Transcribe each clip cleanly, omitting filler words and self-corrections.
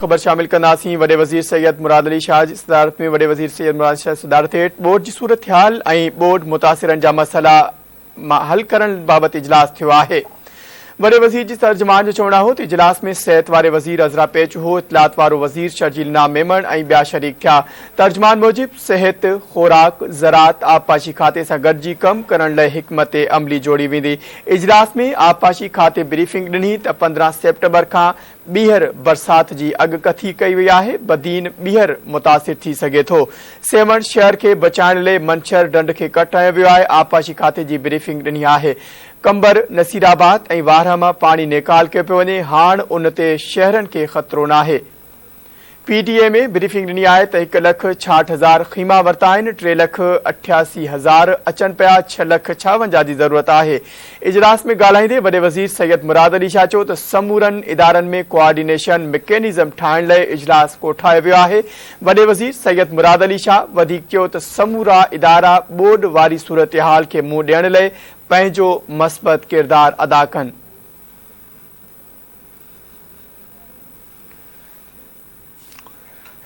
खबर शामिल कंदासीं। वॾे वज़ीर सैयद मुराद अली शाह जी सदारत में वॾे वज़ीर सैयद मुराद शाह सदारत हेठि बोर्ड जी सूरत हाल ऐं बोर्ड मुतासिरनि जा मसइला हल करण बाबति इजलास थियो आहे। वॾे वज़ीर जी तर्जुमान जो चवणु हो त इजलास में सिहत वारे वज़ीर अज़रा पेच हो, इतलात वारो वज़ीर शर्जील इनाम मेमण ऐं ॿिया शरीक थिया। तर्जुमान मूजिब सिहत, खोराक, ज़रात, आबपाशी खाते सां गॾिजी कम करण लाइ हिकमत अमली जोड़ी वेंदी। इजलास में आबपाशी खाते ब्रीफिंग ॾिनी त 15 सेप्टेम्बर खां ॿीहर बरसात जी अॻकथी कई वई आहे। बदीन ॿीहर मुतासिर थी सघे थो। सेवण शहर खे बचाइण लाइ मंछर डंड खे कटायो वियो आहे। आबपाशी खाते जी ब्रीफिंग ॾिनी आहे। कंबर, नसीराबाद ऐं वारहा मां पाणी निकाल कयो पियो वञे। हाणे उन ते शहरनि खे ख़तरो नाहे। पीटीए में ब्रीफिंग ॾिनी आहे त 1,66,000 ख़ीमा वरिता आहिनि। 3,88,000 अचनि पिया। 6,56,000 जी ज़रूरत आहे। इजलास में ॻाल्हाईंदे वॾे वज़ीर सैयद मुराद अली शाह चयो त समूरनि इदारनि में कोऑर्डिनेशन मैकेनिज़म ठाहिण लाइ इजलास कोठायो वियो आहे। वॾे वज़ीर सैयद मुराद अली शाह वधीक चयो त समूरा इदारा बोर्ड वारी सूरत हाल खे मुंहुं ॾियण लाइ पंहिंजो मस्बत किरदार अदा कनि।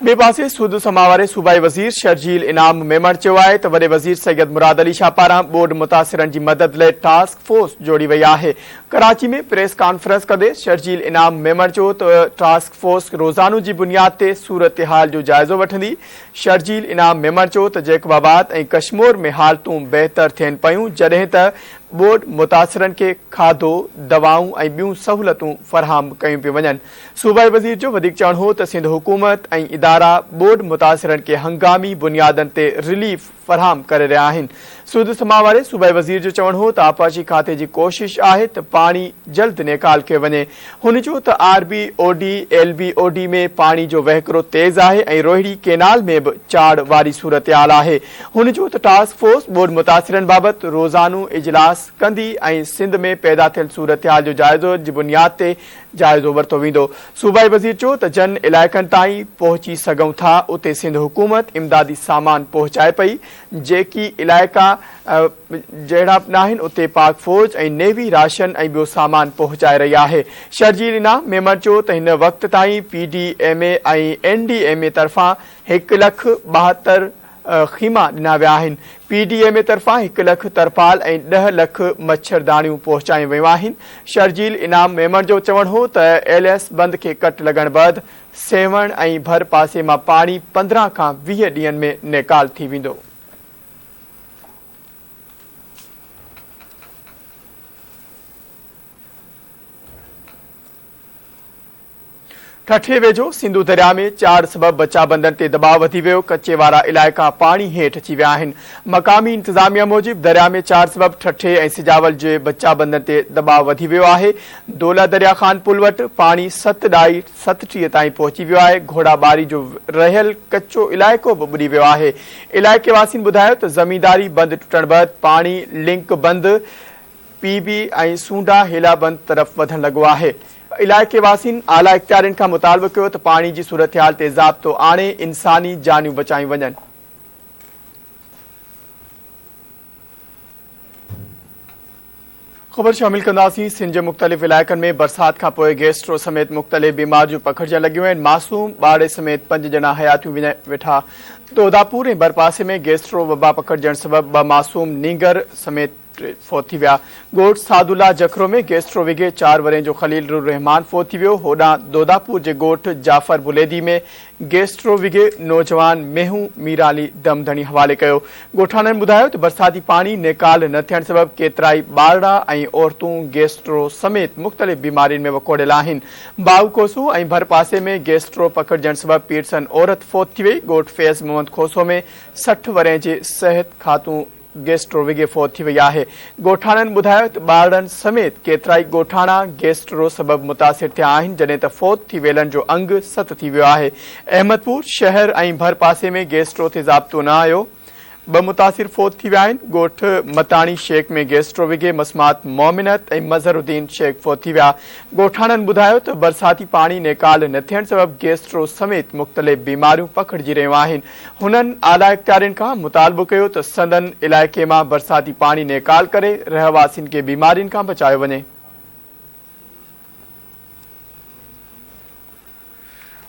ॿिए पासे सूद समा वारे सूबाई वज़ीर शर्जील इनाम मेमण चयो आहे त वॾे वज़ीर सैयद मुराद अली शाह पारां बोर्ड मुतासिरनि जी मदद लाइ टास्क फोर्स जोड़ी वई आहे। कराची में प्रेस कॉन्फ्रेंस कंदे शर्जील इनाम मेमण चयो त टास्क फोर्स रोज़ानो जी बुनियाद ते सूरत हाल जो जाइज़ो वठंदी। शर्जील इनाम मेमण चयो त जैकबाबाद ऐं कश्मीर में हालतूं बहितर थियनि पयूं, जॾहिं त बोर्ड मुतासिरनि खे खाधो, दवाऊं ऐं ॿियूं सहूलतूं फ़राहम कयूं पियूं वञनि। सूबाई वज़ीर जो वधीक चवणु हो त सिंध हुकूमत ऐं इदारा बोर्ड मुतासिरनि खे हंगामी बुनियादनि ते रिलीफ फ़राहम करे रहिया आहिनि। सूद समा वारे सूबाई वज़ीर जो चवणु हो त आबपाशी खाते जी कोशिश आहे त पाणी जल्द निकाल कयो वञे। हुन चयो त RBOD, LBOD में पाणी जो वहिकिरो तेज़ आहे ऐं रोहिड़ी केनाल में बि चाड़ वारी सूरत हाल आहे। हुन चयो त टास्क फोर्स बोर्ड मुतासिरनि बाबति रोज़ानो इजलास कंदी ऐं सिंध में पैदा थियल सूरत हाल जो जाइज़ो जी बुनियाद ते जाइज़ो वरितो वेंदो। सूबाई वज़ीर चयो त जन इलाइक़नि ताईं पहुची सघूं था, उते सिंध हुकूमत इमदादी सामान पहुचाए पई। जेकी इलाइक़ा जहिड़ा न आहिनि उते पाक फौज ऐं नेवी राशन ऐं ॿियो सामान पहुचाए रही आहे। शर्जील इनाम मेमण चयो त हिन वक़्त ताईं PDMA ऐं NDMA तरफ़ां 1,72,000 ख़ीमा ॾिना विया आहिनि। PDMA तरफ़ां 1 लख तरपाल ऐं 10 लख मच्छरदानियूं पहुचायूं वियूं आहिनि। शर्जील इनाम मेमण जो चवणु हो त LS बंद खे कट लॻण बैदि सेवण ऐं भर पासे मां पाणी 15 खां 20 ॾींहनि में निकाल थी वेंदो। ठठे वेझो सिंधु दरिया में चाड़ सबब बचाबंदनि ते दबाव वधी वियो। कचे वारा इलाइक़ा पाणी हेठि अची विया आहिनि। मक़ामी इंतज़ामिया मूजिबि दरिया में चाड़ सबब ठठे ऐं सिजावल जे बचाबंदनि ते दबाव वधी वियो आहे। दोला दरिया खान पुल वटि पाणी 7.37 ताईं पहुची वियो आहे। घोड़ाबारी जो रहियल कचो इलाइक़ो बि ॿुॾी वियो आहे। इलाइक़े वासियुनि ॿुधायो त ज़मींदारी बंदि टुटण बैदि पाणी लिंक बंदि, PB ऐं सूंडा हेला बंदि तरफ़ वधण लॻो आहे। इलाइक़े वासियुनि आला इख़्तियारनि खां मुतालबो कयो त पाणी जी सूरत हाल ते ज़ाब्तो आणे इंसानी जानियूं बचायूं वञनि। ख़बर शामिल कंदासीं। सिंध जे मुख़्तलिफ़ इलाइक़नि में बरसात खां पोइ गैस्ट्रो समेत मुख़्तलिफ़ बीमारियूं पखिड़िजण लॻियूं आहिनि। मासूम ॿारड़े समेत 5 ॼणा हयातियूं वेठा। दोदापुर ऐं बरपासे में गैस्ट्रो वबा पखिड़िजण सबबि 2 मासूम नींगर समेत फोत थी विया। ॻोठ सादुल्ला जखरो में गैस्ट्रो विघे 4 वरें जो खलील रहमान फोत थी वियो। होॾां दोदापुर जे ॻोठ जाफ़र बुलेदी में गैस्ट्रो विघे नौजवान मेहू मीराली दमधणी हवाले कयो। ॻोठाणनि ॿुधायो त बरसाती पाणी निकाल न थियण सबबि केतिराई ॿारड़ा ऐं औरतूं गैस्ट्रो समेत मुख़्तलिफ़ बीमारियुनि में वकोड़ियल आहिनि। बाउकोसो ऐं भर पासे में गैस्ट्रो पखिड़िजण सबबि पीरसन औरत फोत थी वई। ॻोठ फैज़ मोहम्मद खोसो में 60 वरें जे सिहत खातूं गैस्ट्रो विघे फोत थी वई आहे। ॻोठाणनि ॿुधायो त ॿारड़नि समेत केतिराई ॻोठाणा गैस्ट्रो सबबि मुतासिर थिया आहिनि, जॾहिं त फोत थी वेलनि जो अंग 7 थी वियो आहे। अहमदपुर शहर ऐं भर पासे में गैस्ट्रो ते ज़ाब्तो न आयो। 2 मुतासिर फोत थी विया आहिनि। ॻोठ मताणी शेख में गैस्ट्रो विघे मस्मात मोमिनत ऐं मज़हरुद्दीन शेख फोत थी विया। ॻोठाणनि ॿुधायो त बरसाती पाणी निकाल न थियण सबबि गैस्ट्रो समेत मुख़्तलिफ़ बीमारियूं पखिड़िजी रहियूं आहिनि। हुननि आला इख़्तियारनि खां मुतालबो कयो त संदन इलाइक़े मां बरसाती पाणी निकाल करे रहवासियुनि खे बीमारियुनि खां बचायो वञे।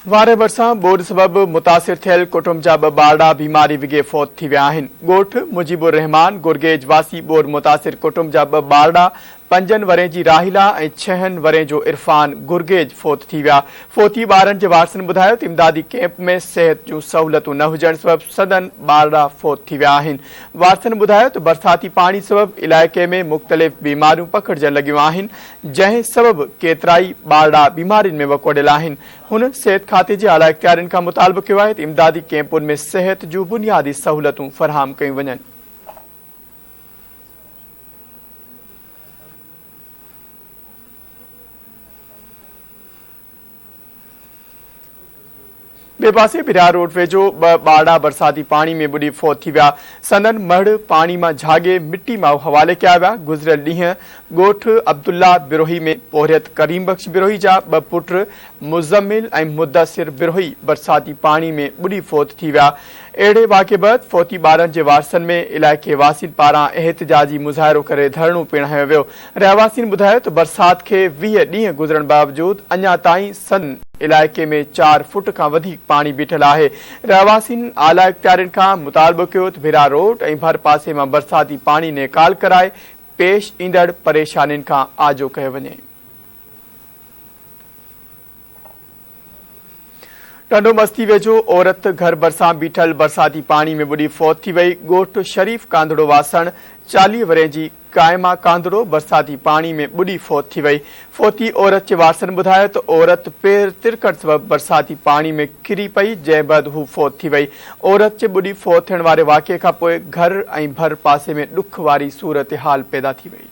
वारे बरसां बोड सबबि मुतासिर थियल कुटुंब जा 2 ॿारड़ा बीमारी विघे फौत थी विया आहिनि। ॻोठ मुजीबुर रहमान गुरगेज वासी बोड मुतासिर कुटुंब जा 2 ॿारड़ा 5 वरें जी राहिला ऐं 6 वरें जो इरफान गुरगेज फोत थी विया। फोती ॿारनि जे वारसनि ॿुधायो त इमदादी कैंप में सिहत जूं सहूलियतूं न हुजण सबबि सदन ॿारड़ा फोत थी विया आहिनि। वारसनि ॿुधायो त बरसाती पाणी सबबि इलाइक़े में मुख़्तलिफ़ बीमारियूं पकड़जण लॻियूं आहिनि, जंहिं सबबि केतिराई ॿारड़ा बीमारियुनि में वकोड़ियल आहिनि। हुन सिहत खाते जे आला इख्तियारनि खां मुतालबो कयो आहे त इमदादी कैंपुनि में सिहत जूं बुनियादी सहूलियतूं फ़राहम कयूं वञनि। बे पासे बिरार रोड वेझो 2 ॿारड़ा बरसाती पानी में बुॾी फौत थी विया। संदन मढ़ पानी में झागे मिट्टी में हवाले किया विया। गुज़रियल ॾींहं ॻोठ अब्दुल्ला बिरोही में पोहरियत करीम बख्श बिरोही जा 2 पुट मुज़म्मिल ऐं मुदसिर बिरोही बरसाती पानी में बुॾी फौत थी विया। अहिड़े वाक़े बैदि फौती ॿारनि जे वारसनि में इलाइक़े वासियुनि पारां एहतिजाजी मुज़ाहिरो करे धरणो पिणु हयो वियो। रहवासियुनि ॿुधायो त बरसात खे 20 ॾींहं गुज़रण बावजूद अञा ताईं सन इलाइक़े में 4 फुट खां वधीक पानी बीठल आहे। रहवासियुनि आला इख्तियारनि खां मुतालबो कयो त बिरार रोड ऐं भर पासे मां बरसाती पानी निकाल कराए पेश ईंदड़ परेशानियुनि खां आजो कयो वञे। टंडो मस्ती वेझो औरत घर भरसां बीठल बरसाती पानी में बुॾी फौत थी वई। ॻोठ शरीफ कांदड़ो वासण 40 वरें जी कायमा कांदड़ो बरसाती पानी में बुॾी फौत थी वई। फौती औरत जे वारसनि ॿुधायो त औरत पेर तिरकण सबबि बरसाती पानी में किरी पई, जंहिं बैदि हू फौत थी वई। औरत जे बुॾी फौत थियण वारे वाक़िए खां पोइ घर ऐं भर पासे में ॾुख वारी सूरत हाल पैदा थी वई।